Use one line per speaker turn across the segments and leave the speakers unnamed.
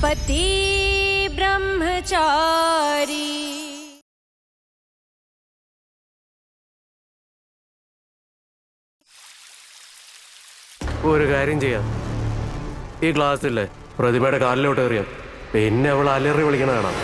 पति ब्रह्मचारी
ഒരു കാര്യം ചെയ്യാം, ഈ ക്ലാസ്സില്ലേ പ്രതിമയുടെ കാലിലോട്ട് എറിയാം, പിന്നെ അവൾ അലറി വിളിക്കണ കാണാം.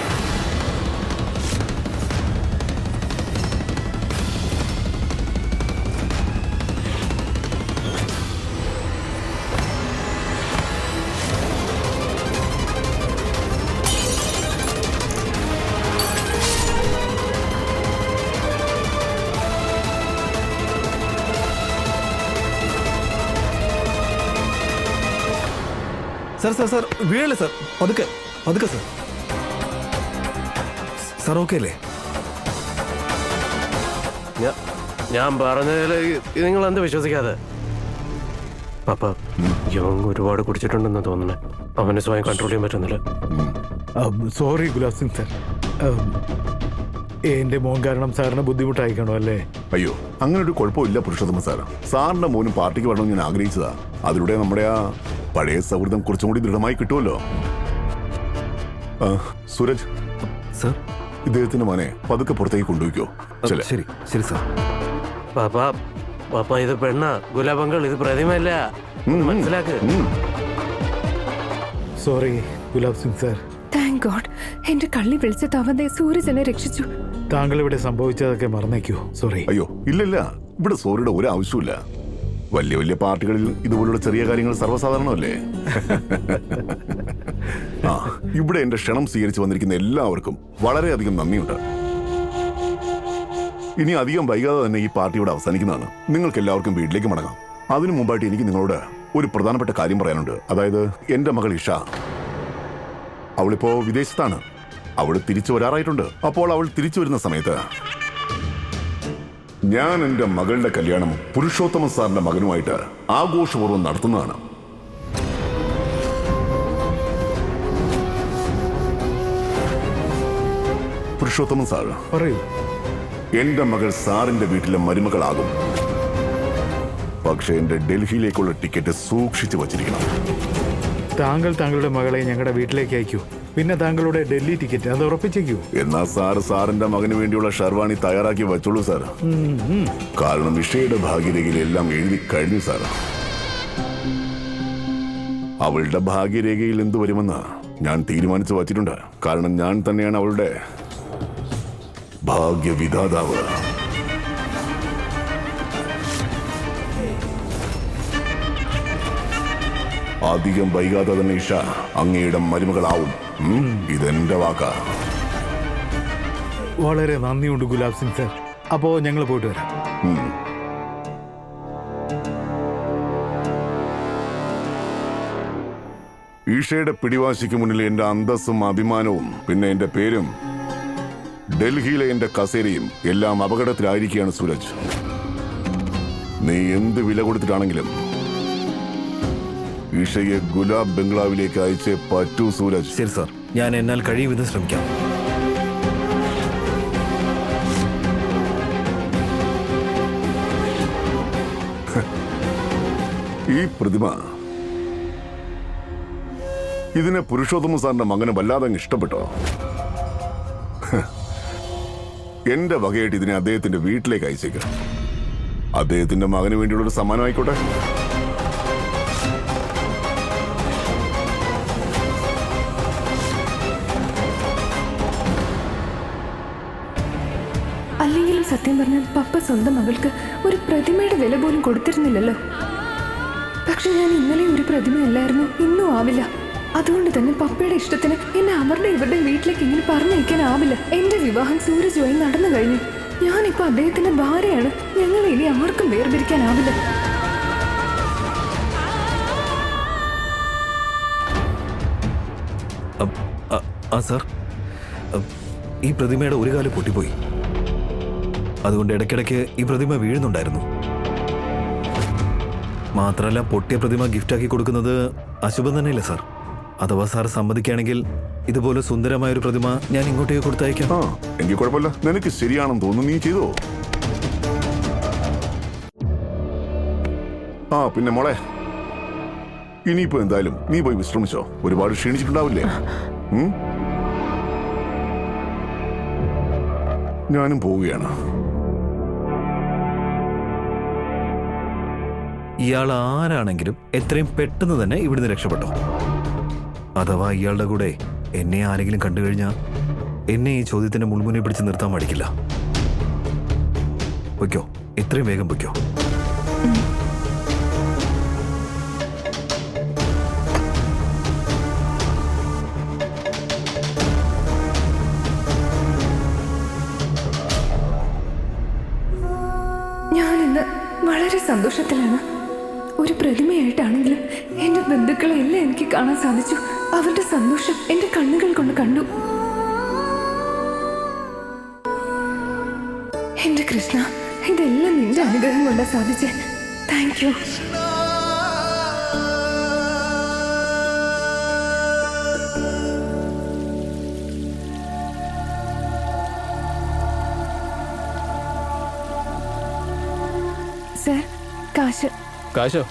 सर सर सर വീഴല്ലേ സർ, പതുക്കെ പതുക്കെ സർ. സർ ഓക്കെ അല്ലേ?
ഞാൻ പറഞ്ഞതിൽ നിങ്ങൾ എന്ത് വിശ്വസിക്കാതെ? പാപ്പ, യോങ് ഒരുപാട് കുടിച്ചിട്ടുണ്ടെന്ന് തോന്നുന്നേ, അവനെ സ്വയം കൺട്രോൾ ചെയ്യാൻ പറ്റുന്നില്ല.
സോറി ഗുലാബ് സിംഗ് സർ, എന്റെ മോൻ കാരണം സാറിന് ബുദ്ധിമുട്ടായിക്കണോ അല്ലേ?
അയ്യോ, അങ്ങനെ ഒരു കുഴപ്പമില്ല പുരുഷോത്തമ സാർ. സാറിന്റെ മോനും പാർട്ടിക്ക് വരണമെന്ന് ഞാൻ ആഗ്രഹിച്ചതാ. അതിലൂടെ നമ്മുടെ ആ പഴയ സൗഹൃദം കുറച്ചും കൂടി ദൃഢമായി കിട്ടുമല്ലോ. സൂരജ്
സർ,
ഇദ്ദേഹത്തിന്റെ മോനെ പതുക്കെ പുറത്തേക്ക് കൊണ്ടുപോയിക്കോ.
ശരി ശരി സർ.
പാപ്പ പാപ്പ, ഇത് പെണ്ണ ഗുലാബങ്കൾ, ഇത് പ്രതിമയല്ല, മനസ്സിലാക്ക്.
Sorry Gulab Singh sir.
Thank God, എന്റെ കള്ളി വിളിച്ചിട്ട് അവന്റെ സൂരജ് എന്നെ രക്ഷിച്ചു.
താങ്കൾ ഇവിടെ സംഭവിച്ചതൊക്കെ മറന്നേക്കോ? സോറി.
അയ്യോ ഇല്ലല്ല, ഇവിടെ സോറിയുടെ ഒരു ആവശ്യമില്ല. വലിയ വലിയ പാർട്ടികളിൽ ഇതുപോലുള്ള ചെറിയ കാര്യങ്ങൾ സർവ്വസാധാരണമല്ലേ. ആ, ഇവിടെ എന്റെ ക്ഷണം സ്വീകരിച്ചു വന്നിരിക്കുന്ന എല്ലാവർക്കും വളരെയധികം നന്ദിയുണ്ട്. ഇനി അധികം വൈകാതെ തന്നെ ഈ പാർട്ടി ഇവിടെ അവസാനിക്കുന്നതാണ്. നിങ്ങൾക്ക് എല്ലാവർക്കും വീട്ടിലേക്ക് മടങ്ങാം. അതിനു മുമ്പായിട്ട് എനിക്ക് നിങ്ങളോട് ഒരു പ്രധാനപ്പെട്ട കാര്യം പറയാനുണ്ട്. അതായത് എന്റെ മകൾ ഇഷ, അവളിപ്പോ വിദേശത്താണ്. അവൾ തിരിച്ചു വരാറായിട്ടുണ്ട്. അപ്പോൾ അവൾ തിരിച്ചു വരുന്ന സമയത്ത് ഞാൻ എന്റെ മകളുടെ കല്യാണം പുരുഷോത്തമ സാറിന്റെ മകനുമായിട്ട് ആഘോഷപൂർവ്വം നടത്തുന്നതാണ്. പുരുഷോത്തമൻ സാർ,
പറയൂ.
എന്റെ മകൾ സാറിന്റെ വീട്ടിലെ മരുമകളാകും. പക്ഷെ എന്റെ ഡൽഹിയിലേക്കുള്ള ടിക്കറ്റ് സൂക്ഷിച്ചു വച്ചിരിക്കണം.
താങ്കൾ താങ്കളുടെ മകളെ ഞങ്ങളുടെ വീട്ടിലേക്ക് അയക്കൂ. പിന്നെ താങ്കളുടെ ഡൽഹി ടിക്കറ്റ് അത് ഉറപ്പിച്ചേക്കൂ.
എന്നാ സാറിന്റെ മകന് വേണ്ടിയുള്ള ഷർവാണി തയ്യാറാക്കി വെച്ചോളൂ സാർ. കാരണം ഇഷയുടെ ഭാഗ്യരേഖയിൽ എല്ലാം എഴുതി കഴിഞ്ഞു സാർ. അവളുടെ ഭാഗ്യരേഖയിൽ എന്തു വരുമെന്ന് ഞാൻ തീരുമാനിച്ചു വച്ചിട്ടുണ്ട്. കാരണം ഞാൻ തന്നെയാണ് അവളുടെ ഭാഗ്യവിധാതാവ്. അധികം വൈകാതെ തന്നെ ഇഷ അങ്ങയുടെ മരുമകളാവും. ഇതെന്റെ വാക്കാ.
വളരെ നന്ദിയുണ്ട് ഗുലാബ് സിംഗ് സർ. അപ്പോ ഞങ്ങൾ പോയിട്ട് വരാം.
ഈഷയുടെ പിടിവാശിക്ക് മുന്നിൽ എന്റെ അന്തസ്സും അഭിമാനവും പിന്നെ എന്റെ പേരും ഡൽഹിയിലെ എന്റെ കസേരയും എല്ലാം അപകടത്തിലായിരിക്കുകയാണ് സൂരജ്. നീ എന്ത് വില കൊടുത്തിട്ടാണെങ്കിലും ഈഷയെ ഗുലാബ് ബംഗ്ലാവിലേക്ക് അയച്ചേ പറ്റൂ സൂരജ്.
ശരി സാർ, ഞാൻ എന്നാൽ കഴിയുമെന്ന് ശ്രമിക്കാം.
ഈ പ്രതിമ, ഇതിനെ പുരുഷോത്തമ സാറിന്റെ മകന് വല്ലാതെ ഇഷ്ടപ്പെട്ടോ? എന്റെ വകയായിട്ട് ഇതിനെ അദ്ദേഹത്തിന്റെ വീട്ടിലേക്ക് അയച്ചേക്കാം. അദ്ദേഹത്തിന്റെ മകന് വേണ്ടിയുള്ള ഒരു സമ്മാനം ആയിക്കോട്ടെ.
അല്ലെങ്കിലും സത്യം പറഞ്ഞാൽ പപ്പ സ്വന്തം മകൾക്ക് ഒരു പ്രതിമയുടെ വില പോലും കൊടുത്തിരുന്നില്ലല്ലോ. പക്ഷെ ഞാൻ ഇന്നലെ ഒരു പ്രതിമയല്ലായിരുന്നു, ഇന്നും ആവില്ല. അതുകൊണ്ട് തന്നെ പപ്പയുടെ ഇഷ്ടത്തിന് എന്നെ അവരുടെ ഇവരുടെ വീട്ടിലേക്ക് ഇങ്ങനെ പറഞ്ഞയക്കാനാവില്ല. എന്റെ വിവാഹം സൂരജുമായി നടന്നു കഴിഞ്ഞു. ഞാനിപ്പോ അദ്ദേഹത്തിന്റെ ഭാര്യയാണ്. ഞങ്ങളെ ഇനി ആർക്കും വേർതിരിക്കാനാവില്ല.
സാർ, ഈ പ്രതിമയുടെ ഒരു കാല് പൊട്ടിപ്പോയി. അതുകൊണ്ട് ഇടയ്ക്കിടയ്ക്ക് ഈ പ്രതിമ വീഴുന്നുണ്ടായിരുന്നു. മാത്രമല്ല, പൊട്ടിയ പ്രതിമ ഗിഫ്റ്റാക്കി കൊടുക്കുന്നത് അശുഭം തന്നെയല്ലേ സാർ? അഥവാ സാർ സമ്മതിക്കുകയാണെങ്കിൽ ഇതുപോലെ സുന്ദരമായൊരു പ്രതിമ ഞാൻ ഇങ്ങോട്ടേക്ക് കൊടുത്തയക്കാം.
എനിക്ക് കുഴപ്പമില്ല. നിനക്ക് ശരിയാണെന്ന് തോന്നുന്നു, നീ ചെയ്തോ. പിന്നെ മോളെ, ഇനിയിപ്പോ എന്തായാലും നീ പോയി വിശ്രമിച്ചോ. ഒരുപാട് ക്ഷീണിച്ചിട്ടുണ്ടാവില്ലേ? ഞാനും പോവുകയാണ്.
ഇയാൾ ആരാണെങ്കിലും എത്രയും പെട്ടെന്ന് തന്നെ ഇവിടുന്ന് രക്ഷപ്പെട്ടോ. അഥവാ ഇയാളുടെ കൂടെ എന്നെ ആരെങ്കിലും കണ്ടു കഴിഞ്ഞാൽ എന്നെ ഈ ചോദ്യത്തിന്റെ മുൾമുനെ പിടിച്ച് നിർത്താൻ മടിക്കില്ല. പൊയ്ക്കോ, എത്രയും വേഗം പൊയ്ക്കോ.
ഞാനിന്ന് വളരെ സന്തോഷത്തിലാണ്. ഒരു പ്രതിമയായിട്ടാണെങ്കിലും എന്റെ ബന്ധുക്കളെ എല്ലാം എനിക്ക് കാണാൻ സാധിച്ചു. അവരുടെ സന്തോഷം എന്റെ കണ്ണുകൾ കൊണ്ട് കണ്ടു. എന്റെ കൃഷ്ണ, ഇതെല്ലാം നിന്റെ അനുഗ്രഹം കൊണ്ടാ സാധിച്ചേ. Thank you. സർ, കാശ്.
കാശോ?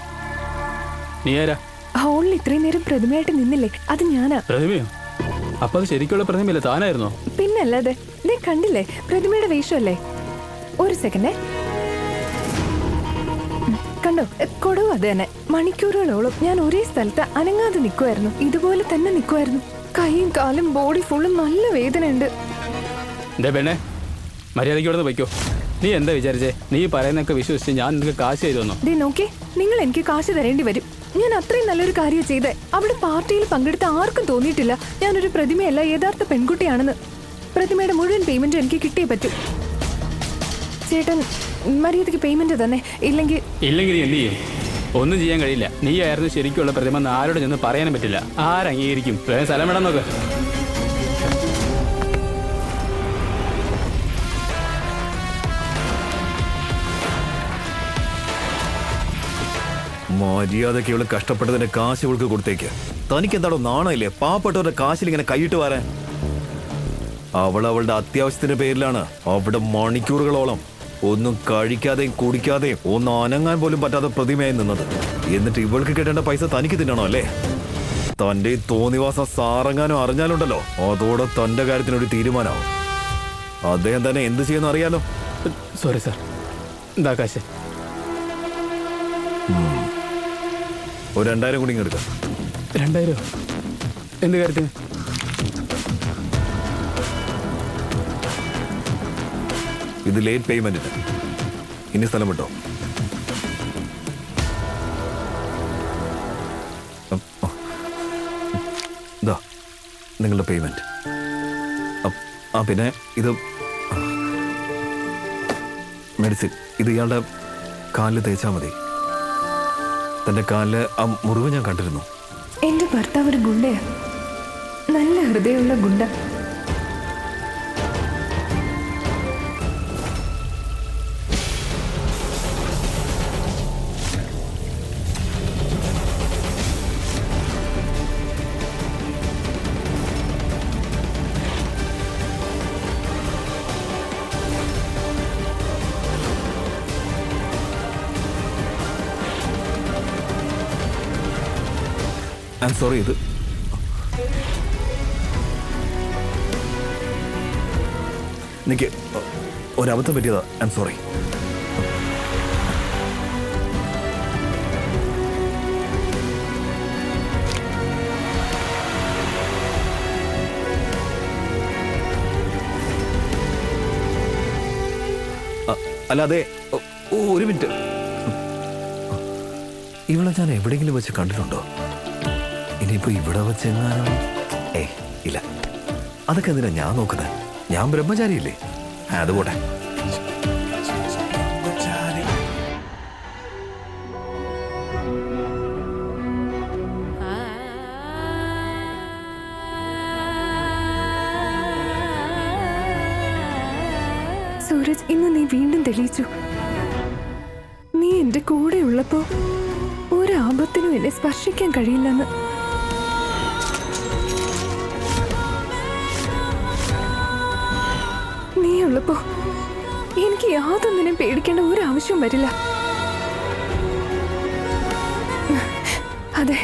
നീ ആരാ?
ഹോളിൽ ഇത്രയും നേരം പ്രതിമയായിട്ട് നിന്നില്ലേ, അത് ഞാനാ.
പ്രതിമയോ? അപ്പൊ അത് ശരിക്കുള്ള പ്രതിമയില്ല, താനായിരുന്നോ?
പിന്നല്ലാതെ. നീ കണ്ടില്ലേ, പ്രതിമയുടെ വേഷമല്ലേ. ഒരു സെക്കൻഡേ. കണ്ടോ, കൊടുവ് അത് തന്നെ. മണിക്കൂറുകളോളം ഞാൻ ഒരേ സ്ഥലത്ത് അനങ്ങാതെ നിൽക്കുമായിരുന്നു. ഇതുപോലെ തന്നെ നിൽക്കുമായിരുന്നു. കൈയും കാലും ബോഡി ഫുള്ളും നല്ല വേദനയുണ്ട്.
എന്റെ പെണ്ണെ, മര്യാദയ്ക്ക് ഇവിടെ വയ്ക്കോ. നീ എന്താ വിചാരിച്ചേ? നീ പറയുന്നൊക്കെ വിശ്വസിച്ച് ഞാൻ നിനക്ക് കാശ് ചെയ്തു തന്നോ?
ദേ നോക്കി, നിങ്ങൾ എനിക്ക് കാശ് തരേണ്ടി വരും. ഞാൻ അത്രയും നല്ലൊരു കാര്യം ചെയ്തേ. അവിടെ പാർട്ടിയിൽ പങ്കെടുത്ത ആർക്കും തോന്നിയിട്ടില്ല ഞാനൊരു പ്രതിമയല്ല, യഥാർത്ഥ പെൺകുട്ടിയാണെന്ന്. പ്രതിമയുടെ മുഴുവൻ പേയ്മെന്റ് എനിക്ക് കിട്ടിയേ പറ്റൂ. ചേട്ടൻ മര്യാദയ്ക്ക് പേയ്മെന്റ് തന്നെ. ഇല്ലെങ്കിൽ
നീ എന്ത് ചെയ്യും? ഒന്നും ചെയ്യാൻ കഴിയില്ല. നീ ആയിരുന്നു ശരിക്കുള്ള പ്രതിമ എന്ന് ആരോട് ചെന്ന് പറയാനും പറ്റില്ല. ആരംഗീകരിക്കും? വേഗം സ്ഥലം വിടാൻ നോക്ക്.
മര്യാദയ്ക്ക് ഇവള് കഷ്ടപ്പെട്ടതിന്റെ കാശ് ഇവൾക്ക് കൊടുത്തേക്ക്. തനിക്ക് എന്താണോ നാണമില്ലേ പാവപ്പെട്ടവരുടെ കാശിൽ ഇങ്ങനെ കൈയിട്ട് വരാൻ? അവളുടെ അത്യാവശ്യത്തിന്റെ പേരിലാണ് അവിടെ മണിക്കൂറുകളോളം ഒന്നും കഴിക്കാതെയും കുടിക്കാതെയും ഒന്നും അനങ്ങാൻ പോലും പറ്റാത്ത പ്രതിമയായി നിന്നത്. എന്നിട്ട് ഇവൾക്ക് കിട്ടേണ്ട പൈസ തനിക്ക് തിന്നണോ അല്ലേ? തന്റെ തോന്നിവാസം സാറങ്ങാനോ അറിഞ്ഞാലുണ്ടല്ലോ, അതോടെ തന്റെ കാര്യത്തിനൊരു തീരുമാനമാവും. അദ്ദേഹം തന്നെ എന്ത് ചെയ്യുന്ന അറിയാലോ.
സോറി സാർ, എന്താ കാശ്?
ഒരു 2000 കൂടി എടുക്കാം.
2000? എന്ത് കാര്യത്തിന്?
ഇത് ലേറ്റ് പേയ്മെന്റിന്. ഇനി സ്ഥലം വിട്ടോ. ഇതാ നിങ്ങളുടെ പേയ്മെന്റ്. പിന്നെ ഇത് മെഡിസിൻ. ഇത് ഇയാളുടെ കാലിൽ തേച്ചാൽ മതി. തന്റെ കാലില് ആ മുറിവ് ഞാൻ കണ്ടിരുന്നു.
എന്റെ ഭർത്താവ് ഒരു ഗുണ്ടയാ, നല്ല ഹൃദയമുള്ള ഗുണ്ട.
I am sorry. ഇത് എനിക്ക് ഒരബദ്ധം പറ്റിയതാ. I am sorry. അല്ലാതെ ഒരു മിനിറ്റ്. ഇവളെ ഞാൻ എവിടെയെങ്കിലും വെച്ച് കണ്ടിട്ടുണ്ടോ? ഇനിയിപ്പോ ഇവിടെ വെച്ചെങ്ങാനും? ഇല്ല. അതൊക്കെ എന്തിനാ ഞാൻ നോക്കുന്നത്? ഞാൻ ബ്രഹ്മചാരിയില്ലേ. അതുപോട്ടെ.
സൂരജ്, ഇന്ന് നീ വീണ്ടും തെളിയിച്ചു. നീ എന്റെ കൂടെ ഉള്ളപ്പോ ഒരാപത്തിനും എന്നെ സ്പർശിക്കാൻ കഴിയില്ലെന്ന്. നീ ഉള്ളപ്പോ എനിക്ക് യാതൊന്നിനും പേടിക്കേണ്ട ഒരു ആവശ്യവും വരില്ല. അതെ,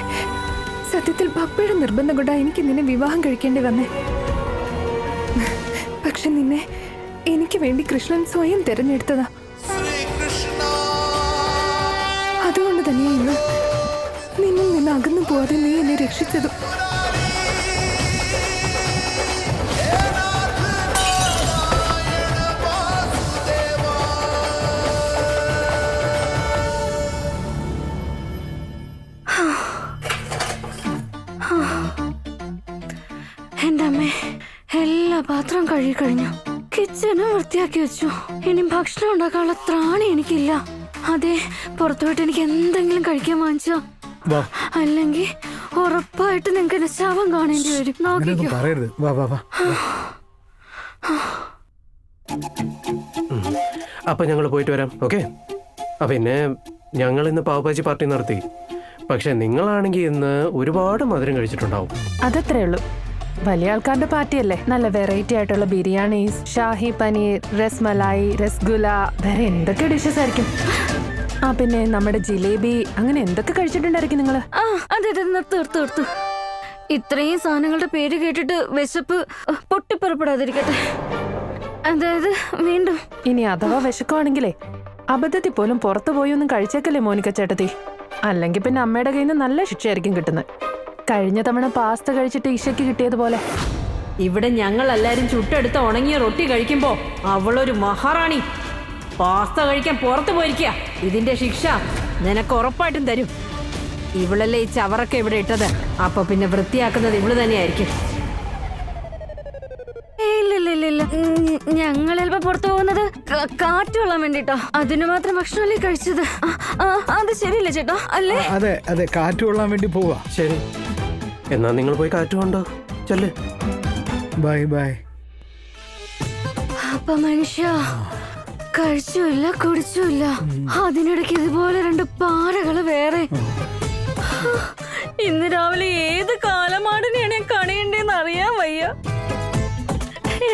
പപ്പയുടെ നിർബന്ധം കൊണ്ടാ എനിക്ക് നിന്നെ വിവാഹം കഴിക്കേണ്ടി വന്നേ. പക്ഷെ നിന്നെ എനിക്ക് വേണ്ടി കൃഷ്ണൻ സ്വയം തിരഞ്ഞെടുത്തതാ. അതുകൊണ്ട് തന്നെയാ ഇന്ന് നിന്നിൽ നിന്ന് അകന്നു പോവാതെ നീ എന്നെ രക്ഷിച്ചതും.
എന്റെ അമ്മേ, എല്ലാ പാത്രം കഴുകി കഴിഞ്ഞു, കിച്ചനും വൃത്തിയാക്കി വെച്ചു. ഇനി ഭക്ഷണം ഉണ്ടാക്കാനുള്ള ത്രാണി എനിക്കില്ല. അതെ, പുറത്തു പോയിട്ട് എനിക്ക് എന്തെങ്കിലും കഴിക്കാൻ വാങ്ങിച്ചോ, അല്ലെങ്കിൽ ഉറപ്പായിട്ട് നിങ്ങൾക്ക് എന്റെ ശവം കാണേണ്ടി വരും. നോക്കിക്കോ.
പറയരുത്. വാ വാ വാ.
അപ്പൊ ഞങ്ങൾ പോയിട്ട് വരാം. ഓക്കെ. പിന്നെ ഞങ്ങൾ ഇന്ന് പാവഭാജി പാർട്ടി നടത്തി. പക്ഷെ നിങ്ങളാണെങ്കിൽ ഇന്ന് ഒരുപാട് മധുരം കഴിച്ചിട്ടുണ്ടാവും.
അതത്രേ ഉള്ളൂ. വലിയ ആൾക്കാരുടെ പാർട്ടിയല്ലേ. നല്ല വെറൈറ്റി ആയിട്ടുള്ള ബിരിയാണീസ്, ഷാഹി പനീർ, രസ്മലായി, രസ്ഗുല, വേറെ എന്തൊക്കെ ഡിഷസ് ആയിരിക്കും. പിന്നെ നമ്മുടെ ജിലേബി, അങ്ങനെ എന്തൊക്കെ കഴിച്ചിട്ടുണ്ടായിരിക്കും നിങ്ങള്?
അതെ അതെ, തീർത്തു. ഇത്രയും സാധനങ്ങളുടെ പേര് കേട്ടിട്ട് വിശപ്പ് പൊട്ടിപ്പുറപ്പെടാതിരിക്കട്ടെ. അതായത് വീണ്ടും
ഇനി അഥവാ വിശക്കുവാണെങ്കിലേ അബദ്ധത്തിൽ പോലും പുറത്തു പോയി ഒന്നും കഴിച്ചേക്കല്ലേ മോനിക്ക ചേട്ടത്തി. അല്ലെങ്കിൽ പിന്നെ അമ്മയുടെ കയ്യിൽ നിന്ന് നല്ല ശിക്ഷയായിരിക്കും കിട്ടുന്നത്. കഴിഞ്ഞ തവണ പാസ്ത കഴിച്ചിട്ട് ഈശയ്ക്ക് കിട്ടിയതുപോലെ.
ഇവിടെ ഞങ്ങൾ എല്ലാരും ചുട്ടെടുത്ത് ഉണങ്ങിയ റൊട്ടി കഴിക്കുമ്പോ അവളൊരു മഹാറാണി പാസ്ത കഴിക്കാൻ പുറത്തു പോയിരിക്കുക. ഇതിന്റെ ശിക്ഷ നിനക്ക് ഉറപ്പായിട്ടും തരും. ഇവളല്ലേ ഈ ചവറൊക്കെ ഇവിടെ ഇട്ടത്, അപ്പൊ പിന്നെ വൃത്തിയാക്കുന്നത് ഇവള് തന്നെയായിരിക്കും.
ഇല്ല, ഞങ്ങൾ ചിലപ്പോ പുറത്തു പോകുന്നത് കാറ്റ് കൊള്ളാൻ വേണ്ടിട്ടോ. അതിനു മാത്രം ഭക്ഷണമല്ലേ കഴിച്ചത്. അത് ശരിയല്ലേ ചേട്ടാ, അല്ലേ?
അതെ അതെ, കാറ്റ് കൊള്ളാൻ വേണ്ടി പോവാ.
ശരി, എന്നാ നിങ്ങൾ പോയി കാറ്റ് കൊണ്ടോ. ചെല്ല്.
Bye bye.
അപ്പൊ മനുഷ്യ കഴിച്ചുമില്ല കുടിച്ചുമില്ല, അതിനിടയ്ക്ക് ഇതുപോലെ 2 പാറകള് വേറെ. ഇന്ന് രാവിലെ ഏത് കാലമാടിനെയാണ് ഞാൻ കണിയണ്ടേന്ന് അറിയാൻ വയ്യ.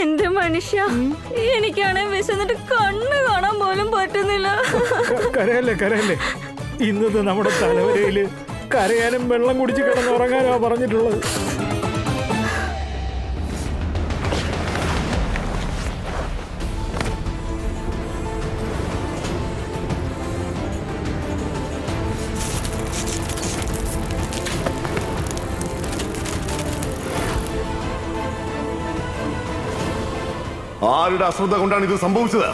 എന്റെ മനുഷ്യ, എനിക്കാണെ വിശന്നിട്ട് കണ്ണ് കാണാൻ പോലും പറ്റുന്നില്ല.
കരയല്ലേ. ഇന്നത്തെ നമ്മുടെ തലവരയില് കരയാനും വെള്ളം കുടിച്ച് കിടന്നുറങ്ങാനാ പറഞ്ഞിട്ടുള്ളത്.
ആരുടെ അശ്രദ്ധ കൊണ്ടാണ് ഇത് സംഭവിച്ചത്?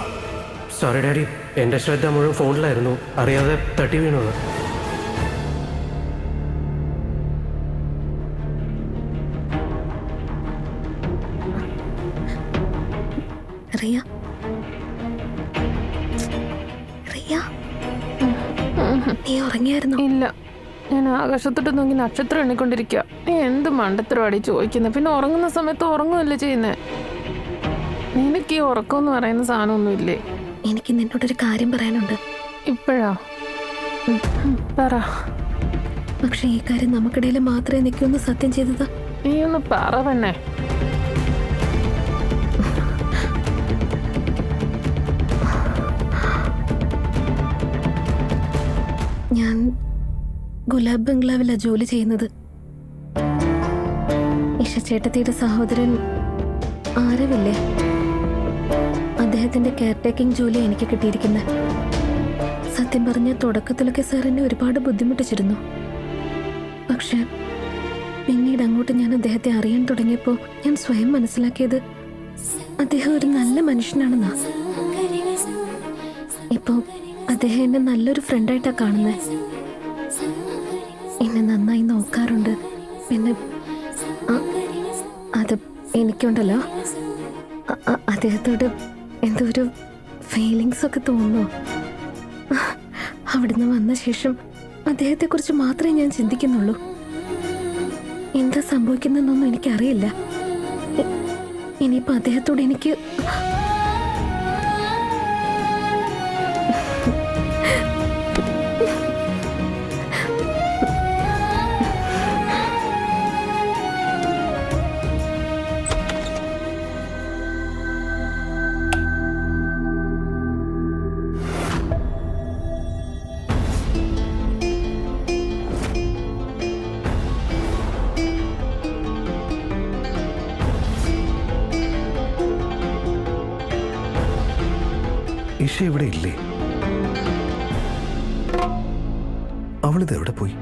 സോറി ഡാഡി, എന്റെ ശ്രദ്ധ മുഴുവൻ ഫോണിലായിരുന്നു, അറിയാതെ തട്ടി വീണത്.
റിയ, നീ ഉറങ്ങിയായിരുന്നു?
ഇല്ല, ഞാൻ ആകാശത്തോട്ട് നോക്കി നക്ഷത്രം എണ്ണിക്കൊണ്ടിരിക്കുക. നീ എന്ത് മണ്ടത്തരവാടി ചോദിക്കുന്നത്? പിന്നെ ഉറങ്ങുന്ന സമയത്ത് ഉറങ്ങുമല്ലേ ചെയ്യുന്നേ? നിനക്ക് ഈ ഉറക്കം എന്ന് പറയുന്ന സാധനമൊന്നുമില്ലേ?
എനിക്ക് നിന്നോടൊരു കാര്യം പറയാനുണ്ട്.
ഇപ്പോഴാ? പറ.
പക്ഷെ ഈ കാര്യം നമുക്കിടയിൽ മാത്രമേ നിൽക്കൂന്ന് സത്യം ചെയ്തതാ.
നീ ഒന്ന് പറ പെണ്ണേ.
ഞാൻ ഗുലാബ് ബംഗ്ലാവിലാ ജോലി ചെയ്യുന്നത്. ഇഷച്ചേട്ടത്തിയുടെ സഹോദരൻ ആരവില്ലേ, അദ്ദേഹത്തിന്റെ കെയർ ടേക്കിംഗ് ജോലി എനിക്ക് കിട്ടിയിരിക്കുന്നത്. സത്യം പറഞ്ഞ തുടക്കത്തിലൊക്കെ സാർ എന്നെ ഒരുപാട് ബുദ്ധിമുട്ടിച്ചിരുന്നു. പക്ഷെ പിന്നീട് അങ്ങോട്ട് ഞാൻ അദ്ദേഹത്തെ അറിയാൻ തുടങ്ങിയപ്പോൾ ഞാൻ സ്വയം മനസ്സിലാക്കിയത് അദ്ദേഹം ഒരു നല്ല മനുഷ്യനാണെന്നാ. ഇപ്പോ അദ്ദേഹം എന്നെ നല്ലൊരു ഫ്രണ്ടായിട്ടാണ് കാണുന്നത്. എന്നെ നന്നായി നോക്കാറുണ്ട്. പിന്നെ അത് എനിക്കുണ്ടല്ലോ, അദ്ദേഹത്തോട് എന്തോ ഒരു ഫീലിങ്സ് ഒക്കെ തോന്നുന്നു. അവിടുന്ന് വന്ന ശേഷം അദ്ദേഹത്തെക്കുറിച്ച് മാത്രമേ ഞാൻ ചിന്തിക്കുന്നുള്ളൂ. എന്താ സംഭവിക്കുന്നതെന്നൊന്നും എനിക്കറിയില്ല. ഇനിയിപ്പോൾ അദ്ദേഹത്തോട് എനിക്ക്
ഇഷ ഇവിടെ ഇല്ലേ? അവളിത് എവിടെ പോയി?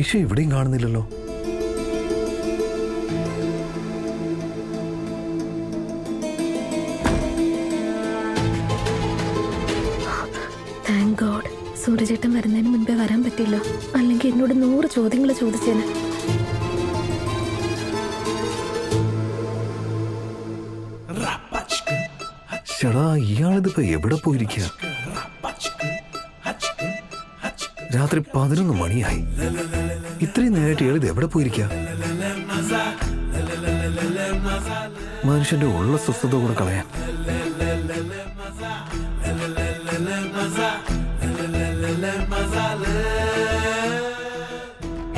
ഇഷ ഇവിടെയും കാണുന്നില്ലല്ലോ.
താങ്ക് ഗോഡ് സൂര്യചേട്ടൻ വരുന്നതിന് മുൻപേ വരാൻ പറ്റില്ലോ, അല്ലെങ്കിൽ എന്നോട് 100 ചോദ്യങ്ങൾ ചോദിച്ചേനെ.
ചേടാ, ഇയാളിതിപ്പോ എവിടെ പോയിരിക്കുക? രാത്രി 11 മണിയായി. ഇത്രയും നേരമായിട്ട് ഇയാളിത് എവിടെ പോയിരിക്കുക? മനുഷ്യന്റെ ഉള്ള സ്വസ്ഥത കൂടെ കളയാൻ.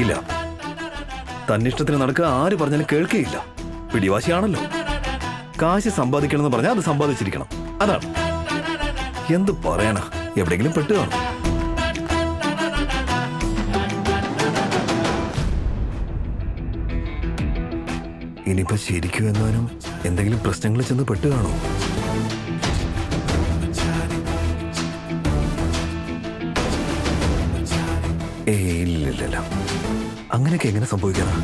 ഇല്ല, തന്നിഷ്ടത്തിന് നടക്കുക ആര് പറഞ്ഞാലും കേൾക്കുകയില്ല. പിടിവാശിയാണല്ലോ. കാശ് സമ്പാദിക്കണമെന്ന് പറഞ്ഞാൽ അത് സമ്പാദിച്ചിരിക്കണം. അതാണ്. എന്ത് പറയാനാ, എവിടെയെങ്കിലും പെട്ടു കാണും. ഇനിയിപ്പോ ശരിക്കും എന്നാലും എന്തെങ്കിലും പ്രശ്നങ്ങൾ ചെന്ന് പെട്ടു കാണോ? ഇല്ല, അങ്ങനെയൊക്കെ എങ്ങനെ സംഭവിക്കാനാ?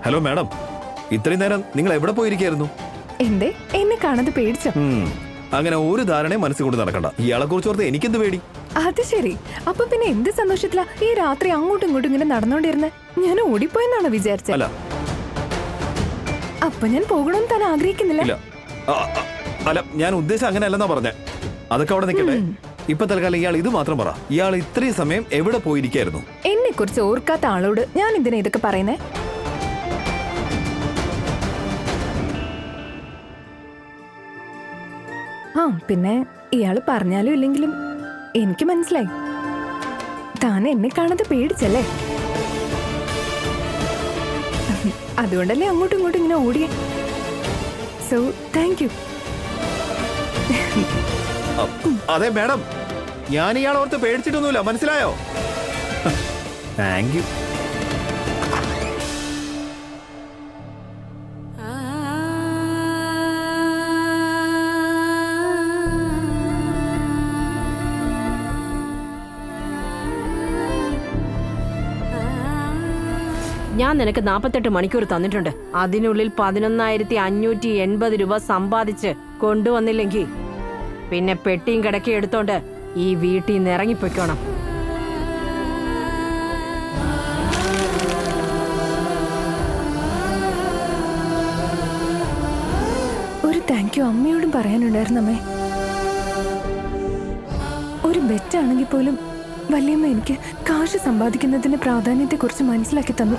ഹലോ മാഡം, ഇത്രയും നേരം നിങ്ങൾ എവിടെ പോയിരിക്കായിരുന്നു?
എന്തേ എന്നെ കാണാതെ പേടിച്ചോ?
അങ്ങനെ ഒരു ധാരണയും മനസ്സിൽ കൊണ്ട് നടക്കണ്ട. ഇയാളെ കുറിച്ച് ഓർത്ത് എനിക്കെന്ത് പേടി?
അത് ശരി. അപ്പൊ പിന്നെ എന്ത് സന്തോഷത്തിലാ ഈ രാത്രി അങ്ങോട്ടും ഇങ്ങോട്ടും ഇങ്ങനെ നടന്നോണ്ടിരുന്നേ? ഞാൻ ഓടിപ്പോയെന്നാണോ വിചാരിച്ചത്?
അല്ല.
അപ്പൊ ഞാൻ പോകണമെന്ന് താൻ ആഗ്രഹിക്കുന്നില്ല?
ഇല്ല, അല്ല, ഞാൻ ഉദ്ദേശം അങ്ങനെ അല്ലെന്നാ പറഞ്ഞേ. അതൊക്കെ അവിടെ നിൽക്കട്ടെ. ഇപ്പൊ തൽക്കാലം ഇയാൾ ഇത് മാത്രം പറ. ഇയാൾ ഇത്രയും സമയം എവിടെ പോയിരിക്കായിരുന്നു?
എന്നെ കുറിച്ച് ഓർക്കാത്ത ആളോട് ഞാൻ എന്തിനാ ഇതൊക്കെ പറയുന്നേ? ആ പിന്നെ ഇയാള് പറഞ്ഞാലും ഇല്ലെങ്കിലും എനിക്ക് മനസ്സിലായി, താൻ എന്നെ കാണാതെ പേടിച്ചല്ലേ. അതുകൊണ്ടല്ലേ അങ്ങോട്ടും ഇങ്ങോട്ടും ഇങ്ങനെ ഓടിയേ. So thank you.
അതെ മാഡം, ഞാൻ ഇയാൾ ഓർത്ത് പേടിച്ചിട്ടൊന്നുമില്ല, മനസ്സിലായോ? Thank you.
ഞാൻ നിനക്ക് 48 മണിക്കൂർ തന്നിട്ടുണ്ട്. അതിനുള്ളിൽ 11,580 രൂപ സമ്പാദിച്ച് കൊണ്ടുവന്നില്ലെങ്കിൽ പിന്നെ പെട്ടിയും കിടക്കി എടുത്തോണ്ട് ഈ വീട്ടിൽ നിന്ന് ഇറങ്ങിപ്പോയിക്കോണം.
ഒരു താങ്ക് യു അമ്മയോടും പറയാനുണ്ടായിരുന്നു അമ്മേ. ഒരു ബെറ്റാണെങ്കിൽ പോലും വല്യമ്മ എനിക്ക് കാശ് സമ്പാദിക്കുന്നതിന്റെ പ്രാധാന്യത്തെക്കുറിച്ച് മനസ്സിലാക്കി തന്നു.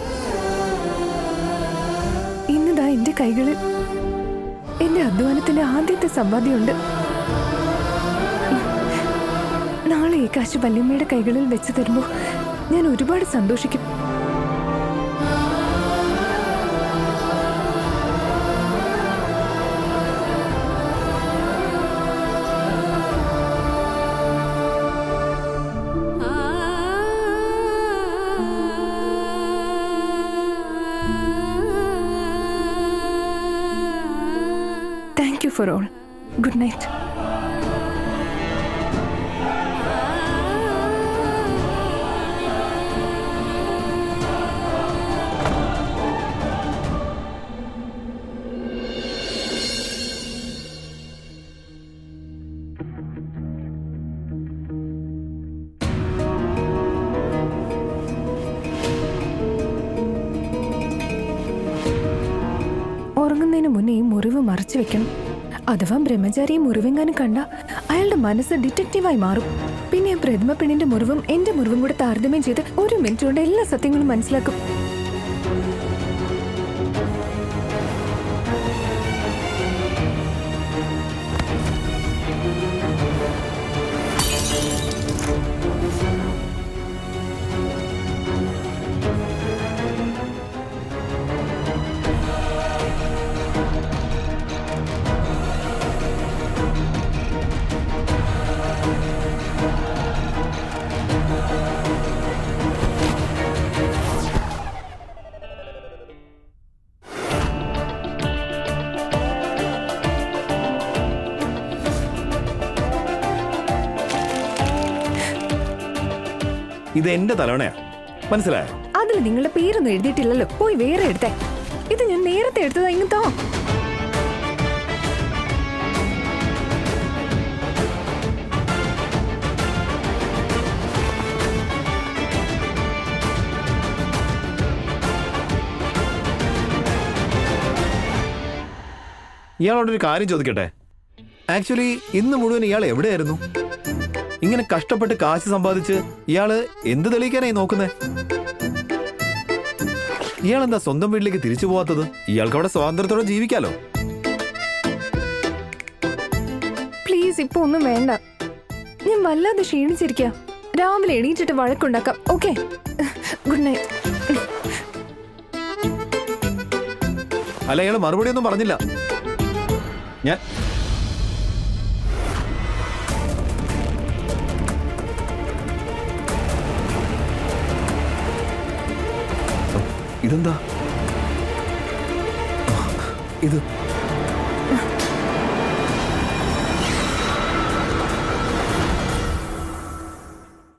ഇന്നിതാ എന്റെ കൈകളിൽ എന്റെ അധ്വാനത്തിന്റെ ആദ്യത്തെ സമ്പാദ്യമുണ്ട്. നാളെ ഈ കാശ് വല്യമ്മയുടെ കൈകളിൽ വെച്ച് തരുമ്പോൾ ഞാൻ ഒരുപാട് സന്തോഷിക്കും. Thank you for all. Good night. ഉറങ്ങുന്നതിന് മുന്നേ ഈ മുറിവ് മറച്ചു വെക്കണം. അഥവാ ബ്രഹ്മചാരിയെ മുറിവെങ്ങാനും കണ്ട അയാളുടെ മനസ്സ് ഡിറ്റക്റ്റീവായി മാറും. പിന്നെ ആ പ്രഥമ പെണ്ണിന്റെ മുറിവും എന്റെ മുറിവും കൂടെ താരതമ്യം ചെയ്ത് 1 മിനിറ്റ് കൊണ്ട് എല്ലാ സത്യങ്ങളും മനസ്സിലാക്കും.
ഇത് എന്റെ തലവണയാ, മനസ്സിലായോ?
അതിൽ നിങ്ങളുടെ പേരൊന്നും എഴുതിയിട്ടില്ലല്ലോ, പോയി വേറെ എടുത്തേ. ഇത് ഞാൻ നേരത്തെ എടുത്തതാ, ഇങ്ങത്തോ.
ഇയാളോടൊരു കാര്യം ചോദിക്കട്ടെ. ആക്ച്വലി ഇന്ന് മുഴുവൻ ഇയാൾ എവിടെയായിരുന്നു? ഇങ്ങനെ കഷ്ടപ്പെട്ട് കാശ് സമ്പാദിച്ച് ഇയാള് എന്ത് തെളിയിക്കാനായി നോക്കുന്നേ? ഇയാൾ എന്താ സ്വന്തം വീട്ടിലേക്ക് തിരിച്ചു പോവാത്തത്? ഇയാൾക്ക് അവിടെ സ്വാതന്ത്ര്യത്തോടെ ജീവിക്കാലോ.
പ്ലീസ് ഇപ്പൊ ഒന്നും വേണ്ട, ഞാൻ വല്ലാതെ ക്ഷീണിച്ചിരിക്കുക. രാവിലെ എണീറ്റിട്ട് വഴക്കുണ്ടാക്കാം. Okay, good night.
അല്ല, ഇയാൾ മറുപടി ഒന്നും പറഞ്ഞില്ല. ഞാൻ ഇതെന്താ ഇത്?